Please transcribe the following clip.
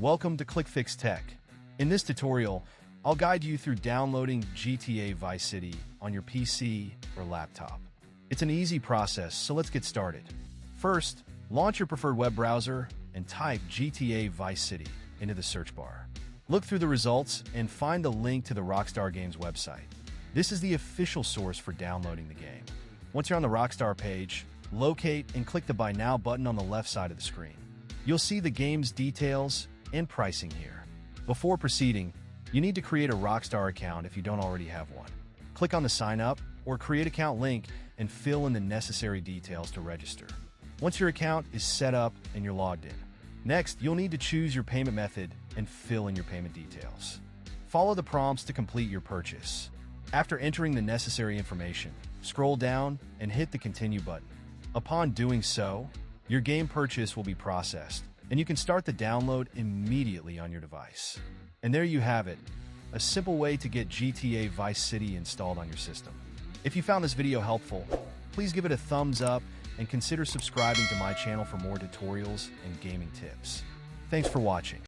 Welcome to ClickFix Tech. In this tutorial, I'll guide you through downloading GTA Vice City on your PC or laptop. It's an easy process, so let's get started. First, launch your preferred web browser and type GTA Vice City into the search bar. Look through the results and find the link to the Rockstar Games website. This is the official source for downloading the game. Once you're on the Rockstar page, locate and click the Buy Now button on the left side of the screen. You'll see the game's details and pricing here. Before proceeding, you need to create a Rockstar account if you don't already have one. Click on the Sign Up or Create Account link and fill in the necessary details to register. Once your account is set up and you're logged in. Next, you'll need to choose your payment method and fill in your payment details. Follow the prompts to complete your purchase. After entering the necessary information, scroll down and hit the Continue button. Upon doing so, your game purchase will be processed, and you can start the download immediately on your device. And there you have it, a simple way to get GTA Vice City installed on your system. If you found this video helpful, please give it a thumbs up and consider subscribing to my channel for more tutorials and gaming tips. Thanks for watching.